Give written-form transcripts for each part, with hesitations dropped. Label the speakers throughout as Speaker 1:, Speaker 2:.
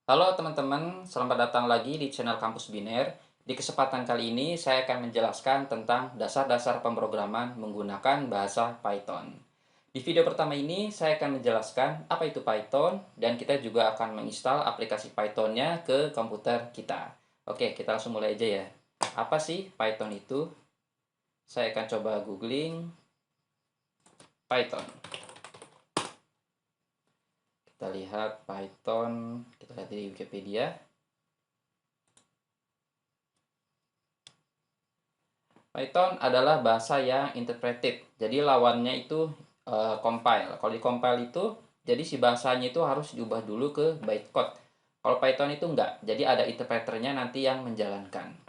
Speaker 1: Halo teman-teman, selamat datang lagi di channel Kampus Biner. Di kesempatan kali ini saya akan menjelaskan tentang dasar-dasar pemrograman menggunakan bahasa Python. Di video pertama ini saya akan menjelaskan apa itu Python dan kita juga akan menginstal aplikasi Python-nya ke komputer kita. Oke, kita langsung mulai aja ya. Apa sih Python itu? Saya akan coba googling Python. Kita lihat Python, kita lihat di Wikipedia. Python adalah bahasa yang interpreted. Jadi lawannya itu compile. Kalau di compile itu, jadi si bahasanya itu harus diubah dulu ke bytecode. Kalau Python itu enggak. Jadi ada interpreternya nanti yang menjalankan.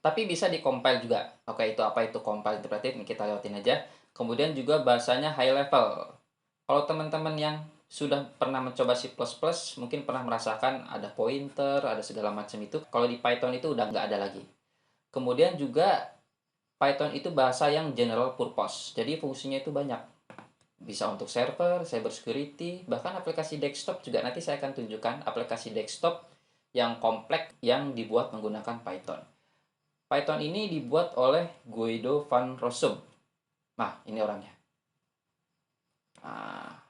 Speaker 1: Tapi bisa di compile juga. Oke, itu apa itu compile interpreted? Kita lewatin aja. Kemudian juga bahasanya high level. Kalau teman-teman yang sudah pernah mencoba C++, mungkin pernah merasakan ada pointer, ada segala macam itu. Kalau di Python itu udah nggak ada lagi. Kemudian juga Python itu bahasa yang general purpose. Jadi fungsinya itu banyak. Bisa untuk server, cyber security, bahkan aplikasi desktop juga nanti saya akan tunjukkan aplikasi desktop yang kompleks yang dibuat menggunakan Python. Python ini dibuat oleh Guido van Rossum. Nah, ini orangnya. Nah,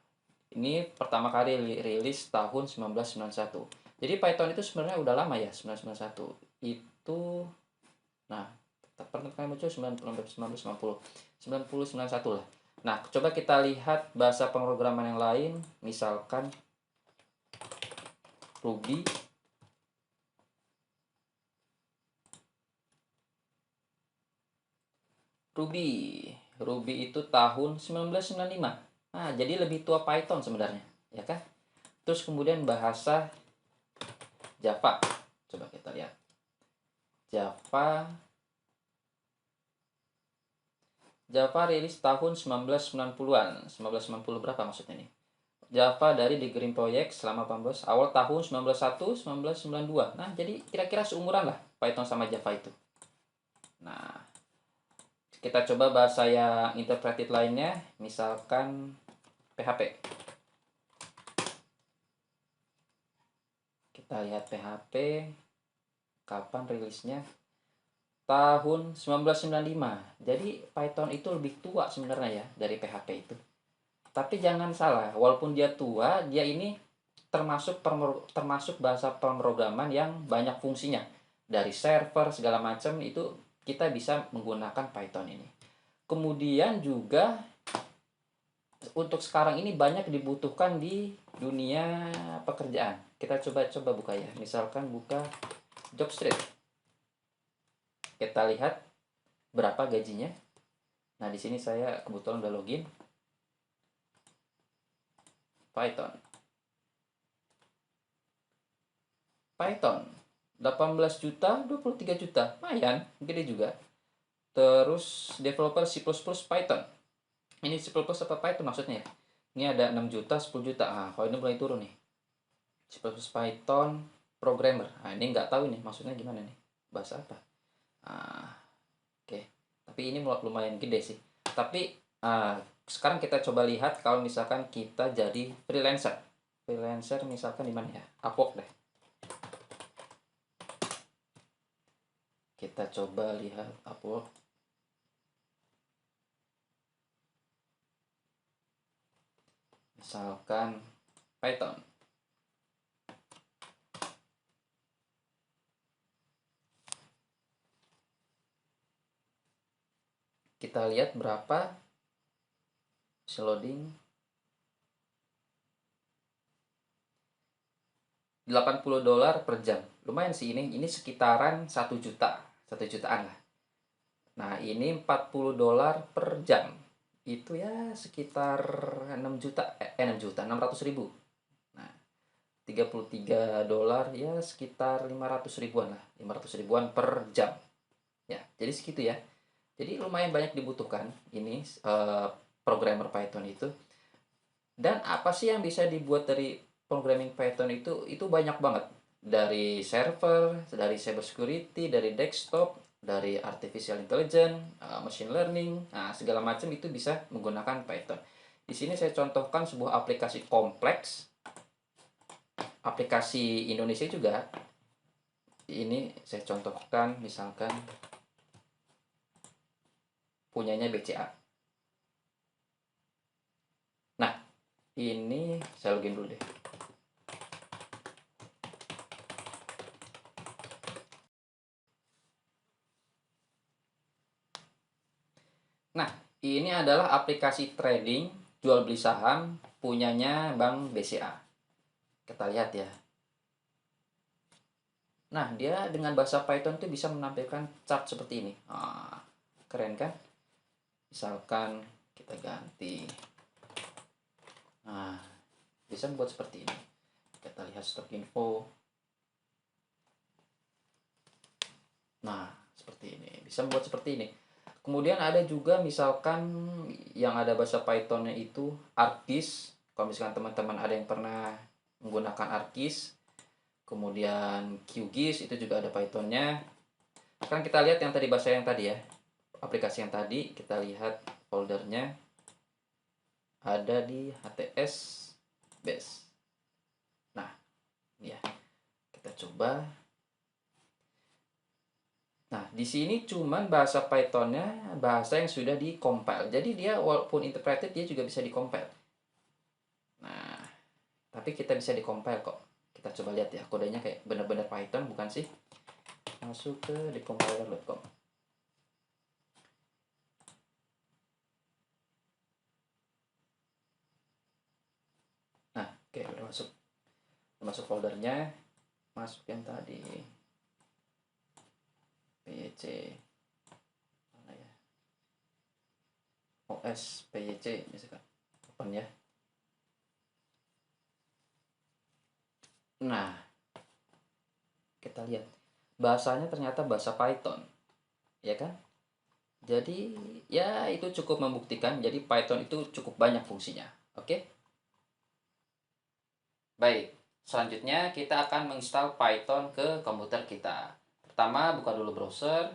Speaker 1: ini pertama kali rilis tahun 1991. Jadi Python itu sebenarnya udah lama ya, 1991. Itu, nah, pernah kali muncul 1990, 1991 lah. Nah, coba kita lihat bahasa pemrograman yang lain, misalkan Ruby. Ruby. Ruby itu tahun 1995. Nah, jadi lebih tua Python sebenarnya, ya kan? Terus kemudian bahasa Java. Coba kita lihat. Java Java rilis tahun 1990-an. 1990 berapa maksudnya nih? Java dari The Green Project selama 18 awal tahun 1991 1992. Nah, jadi kira-kira seumuran lah Python sama Java itu. Nah, kita coba bahasa yang interpreted lainnya, misalkan PHP. Kita lihat PHP kapan rilisnya? Tahun 1995. Jadi Python itu lebih tua sebenarnya ya dari PHP itu. Tapi jangan salah, walaupun dia tua, dia ini termasuk bahasa pemrograman yang banyak fungsinya. Dari server segala macam itu kita bisa menggunakan Python ini. Kemudian juga untuk sekarang ini banyak dibutuhkan di dunia pekerjaan. Kita coba buka ya. Misalkan buka Jobstreet. Kita lihat berapa gajinya. Nah, di sini saya kebetulan udah login. Python. Python 18 juta, 23 juta. Lumayan, gede juga. Terus developer C++ Python. Ini C++ apa Python maksudnya ya? Ini ada 6 juta, 10 juta. Ah, kalau ini mulai turun nih. C++ Python programmer. Nah, ini nggak tahu nih maksudnya gimana nih. Bahasa apa? Ah, oke. Tapi ini lumayan gede sih. Tapi sekarang kita coba lihat kalau misalkan kita jadi freelancer. Freelancer misalkan di mana ya? Upwork deh. Kita coba lihat Upwork. Misalkan Python. Kita lihat berapa loading. 80 dolar per jam. Lumayan sih ini sekitaran 1 juta. 1 jutaan lah. Nah, ini 40 dolar per jam. Itu ya sekitar 6 juta, 6 juta, 600 ribu. Nah, 33 dolar ya sekitar 500 ribuan lah. 500 ribuan per jam. Ya, jadi segitu ya. Jadi lumayan banyak dibutuhkan ini programmer Python itu. Dan apa sih yang bisa dibuat dari programming Python itu? Itu banyak banget. Dari server, dari cyber security, dari desktop, dari artificial intelligence, machine learning, nah segala macam itu bisa menggunakan Python. Di sini saya contohkan sebuah aplikasi kompleks. aplikasi Indonesia juga. Ini saya contohkan, misalkan punyanya BCA. Nah, ini saya login dulu deh. Nah, ini adalah aplikasi trading jual beli saham punyanya Bank BCA. Kita lihat ya. Nah, dia dengan bahasa Python itu bisa menampilkan chart seperti ini. Keren kan? Misalkan kita ganti. Nah, bisa membuat seperti ini. Kita lihat stock info. Nah, seperti ini. Bisa membuat seperti ini. Kemudian ada juga misalkan yang ada bahasa Pythonnya itu ArcGIS. Kalau misalkan teman-teman ada yang pernah menggunakan ArcGIS, kemudian QGIS itu juga ada Pythonnya. Sekarang kita lihat yang tadi bahasa yang tadi ya, aplikasi yang tadi, kita lihat foldernya ada di HTS base. Nah, ini ya, kita coba. Nah, di sini cuman bahasa Pythonnya bahasa yang sudah di-compile. Jadi dia walaupun interpreted, dia juga bisa di-compile. Nah, tapi kita bisa di-compile kok. Kita coba lihat ya, kodenya kayak benar-benar Python bukan sih? Masuk ke decompiler.com. Nah, oke, udah masuk. Udah masuk foldernya. Masuk yang tadi. PYC. Mana ya? OS PYC misalkan. Open ya. Nah, kita lihat. Bahasanya ternyata bahasa Python. Ya kan? Jadi, ya itu cukup membuktikan. Jadi Python itu cukup banyak fungsinya. Oke? Baik, selanjutnya kita akan menginstal Python ke komputer kita. Pertama, buka dulu browser.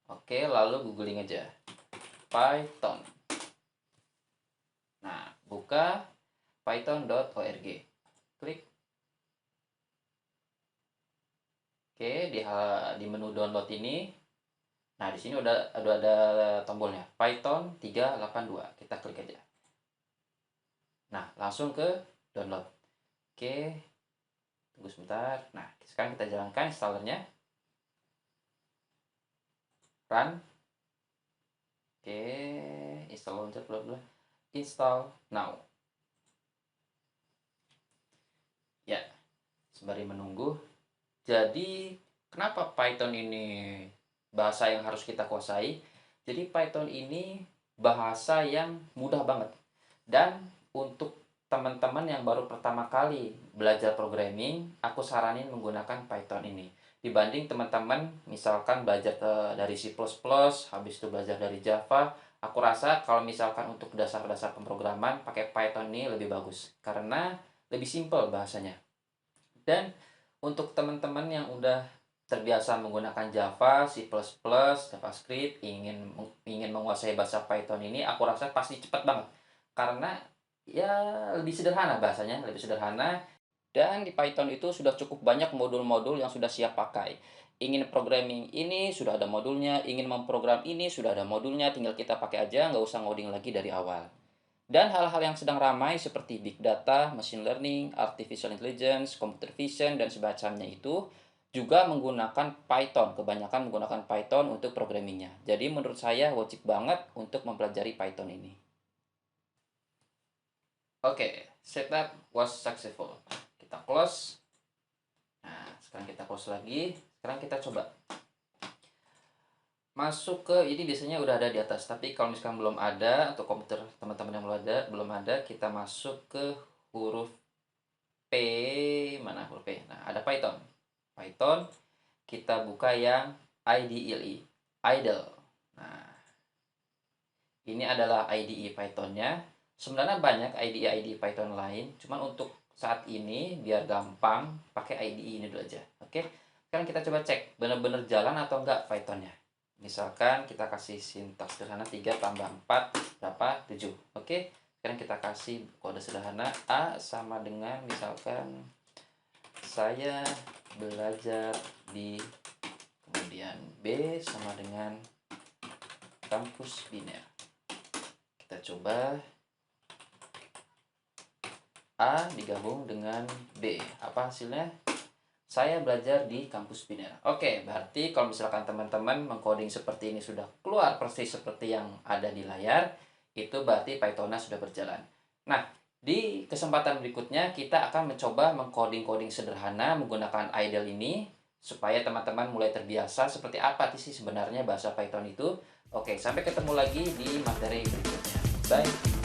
Speaker 1: Oke, lalu googling aja. Python. Nah, buka python.org. Klik. Oke, di menu download ini. Nah, di sini udah ada tombolnya. Python 382. Kita klik aja. Nah, langsung ke download. Oke, tunggu sebentar. Nah, sekarang kita jalankan installernya. Run. Oke, install launcher bla bla. Install now. Ya, sembari menunggu. Jadi, kenapa Python ini bahasa yang harus kita kuasai? Jadi, Python ini bahasa yang mudah banget. Dan untuk teman-teman yang baru pertama kali belajar programming, aku saranin menggunakan Python ini. Dibanding teman-teman misalkan belajar dari C++, habis itu belajar dari Java, aku rasa kalau misalkan untuk dasar-dasar pemrograman pakai Python ini lebih bagus. Karena lebih simpel bahasanya. Dan untuk teman-teman yang udah terbiasa menggunakan Java, C++, JavaScript, ingin menguasai bahasa Python ini, aku rasa pasti cepat banget. Karena ya lebih sederhana bahasanya, lebih sederhana. Dan di Python itu sudah cukup banyak modul-modul yang sudah siap pakai. Ingin programming ini sudah ada modulnya, ingin memprogram ini sudah ada modulnya, tinggal kita pakai aja, nggak usah ngoding lagi dari awal. Dan hal-hal yang sedang ramai seperti big data, machine learning, artificial intelligence, computer vision, dan semacamnya itu juga menggunakan Python. Kebanyakan menggunakan Python untuk programmingnya. Jadi menurut saya wajib banget untuk mempelajari Python ini. Oke, setup was successful. Kita close. Nah, sekarang kita close lagi. Sekarang kita coba masuk ke ini, biasanya udah ada di atas, tapi kalau misalkan belum ada untuk komputer teman-teman yang belum ada, kita masuk ke huruf P. Mana huruf P? Nah, ada Python, kita buka yang IDLE, idle. Nah, ini adalah IDE Pythonnya. Sebenarnya banyak IDE Python lain, cuman untuk saat ini biar gampang pakai IDE ini dulu aja. Oke, sekarang kita coba cek bener-bener jalan atau enggak Pythonnya. Misalkan kita kasih sintaks sederhana 3 tambah 4 berapa? 7. Oke, Sekarang kita kasih kode sederhana. A sama dengan misalkan saya belajar di, kemudian B sama dengan kampus Biner. Kita coba A digabung dengan B. Apa hasilnya? Saya belajar di kampus Biner. Oke, berarti kalau misalkan teman-teman mengcoding seperti ini sudah keluar persis seperti yang ada di layar, itu berarti Python-nya sudah berjalan. Nah, di kesempatan berikutnya kita akan mencoba mengcoding-coding sederhana menggunakan idle ini, supaya teman-teman mulai terbiasa seperti apa sih sebenarnya bahasa Python itu. Oke, sampai ketemu lagi di materi berikutnya. Bye!